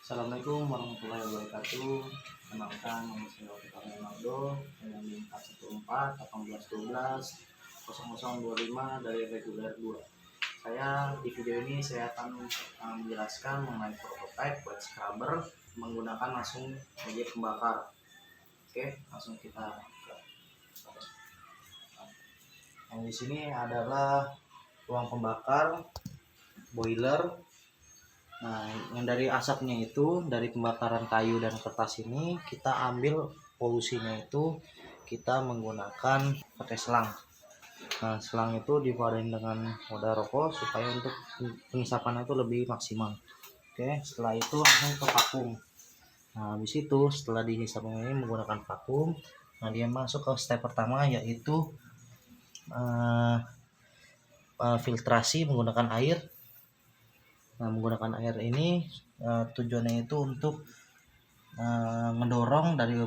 Assalamualaikum warahmatullahi wabarakatuh. Kenalkan, nama saya Oki Ronaldo dengan NIM 414-18-0025 dari reguler 2. Di video ini saya akan menjelaskan mengenai prototipe wet scrubber menggunakan langsung media pembakar. Oke, langsung kita ke. Yang di sini adalah ruang pembakar, boiler. Nah, yang dari asapnya itu dari pembakaran kayu dan kertas ini kita ambil polusinya itu kita menggunakan pakai selang. Nah, selang itu dipaduin dengan wadah rokok supaya untuk pengisapannya itu lebih maksimal. Oke, setelah itu langsung ke vakum. Nah, habis itu setelah dihisap ini menggunakan vakum, nah dia masuk ke step pertama yaitu filtrasi menggunakan air. Nah, menggunakan air ini tujuannya itu untuk mendorong dari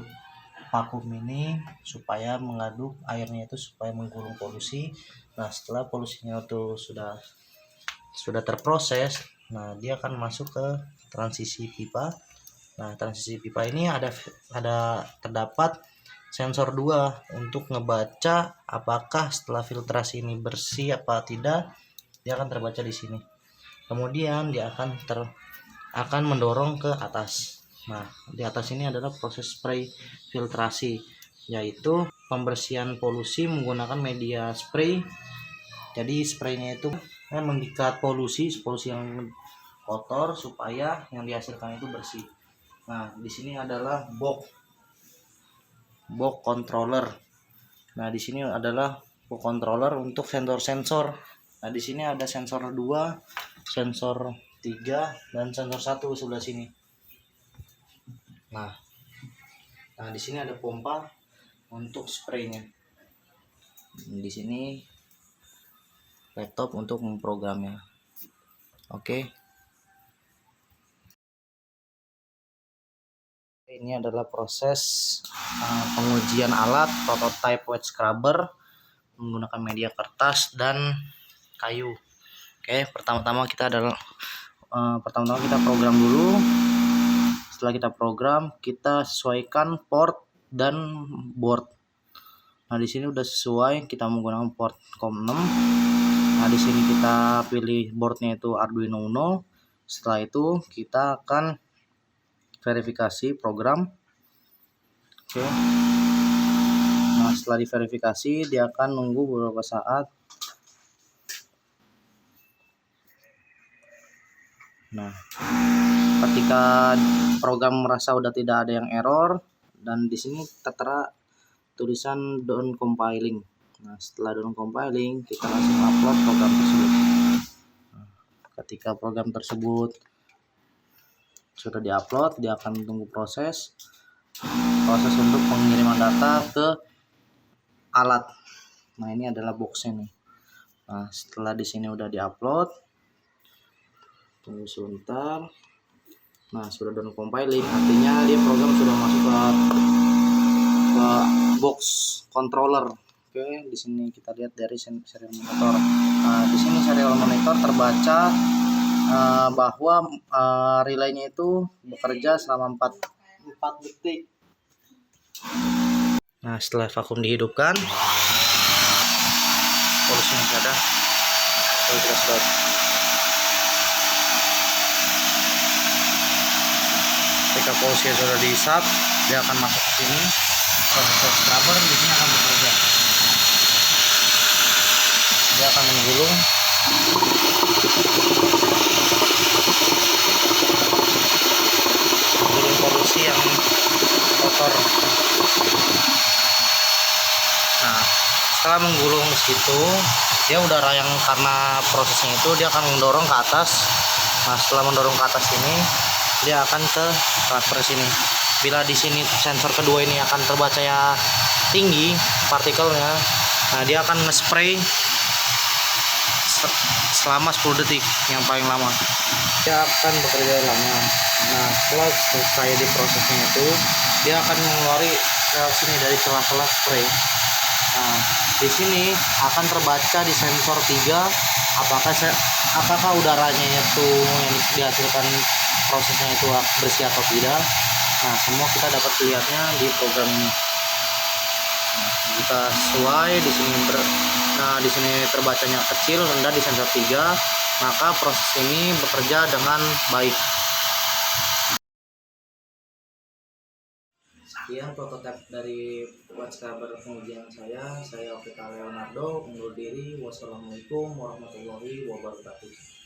vakum ini supaya mengaduk airnya itu supaya menggulung polusi. Nah, setelah polusinya itu sudah terproses, nah dia akan masuk ke transisi pipa. Nah, transisi pipa ini terdapat sensor 2 untuk ngebaca apakah setelah filtrasi ini bersih apa tidak. Dia akan terbaca di sini. Kemudian dia akan mendorong ke atas. Nah, di atas ini adalah proses spray filtrasi, yaitu pembersihan polusi menggunakan media spray. Jadi spraynya itu mengikat polusi yang kotor supaya yang dihasilkan itu bersih. Nah, di sini adalah box controller. Nah, di sini adalah box controller untuk sensor. Nah, di sini ada sensor 2, sensor 3, dan sensor 1 sebelah sini. Nah, di sini ada pompa untuk spraynya. Di sini laptop untuk memprogramnya. Oke. Ini adalah proses pengujian alat prototype wet scrubber menggunakan media kertas dan kayu. Oke, pertama-tama kita program dulu. Setelah kita program, kita sesuaikan port dan board. Nah, di sini udah sesuai, kita menggunakan port COM6. Nah, di sini kita pilih boardnya itu Arduino Uno. Setelah itu kita akan verifikasi program. Oke. Nah, setelah diverifikasi, dia akan nunggu beberapa saat. Nah, ketika program merasa udah tidak ada yang error dan di sini tertera tulisan done compiling. Nah, setelah done compiling, kita langsung upload program tersebut. Nah, ketika program tersebut sudah diupload, dia akan tunggu proses untuk pengiriman data ke alat. Nah, ini adalah boxnya nih. Nah, setelah di sini udah diupload, tunggu sebentar. Nah, sudah done compiling, artinya dia program sudah masuk ke box controller. Oke, di sini kita lihat dari serial monitor. Nah, di sini serial monitor terbaca bahwa relaynya itu bekerja selama 4 detik. Nah, setelah vakum dihidupkan, polusinya ada. Kita sedot. Ketika polusinya sudah dihisap, dia akan masuk ke sini. Proses scrubber di sini akan bekerja. Dia akan menggulung polusi yang kotor. Nah, setelah menggulung di situ, dia udara yang karena prosesnya itu dia akan mendorong ke atas. Nah, setelah mendorong ke atas ini, dia akan ke transfer sini. Bila di sini sensor kedua ini akan terbaca ya tinggi partikelnya, nah dia akan nge-spray selama 10 detik yang paling lama. Dia akan bekerja lama. Nah, setelah selesai di prosesnya itu, dia akan mengeluarkan lewat sini dari celah-celah spray. Nah, di sini akan terbaca di sensor 3 apakah udaranya itu yang dihasilkan prosesnya itu bersih atau tidak. Nah, semua kita dapat lihatnya di program ini. Nah, jika sesuai di sini di sini terbacanya kecil, rendah di sensor 3, maka proses ini bekerja dengan baik. Sekian prototipe dari watch cover pengujian saya. Saya Okta Leonardo, undur diri. Wassalamualaikum warahmatullahi wabarakatuh.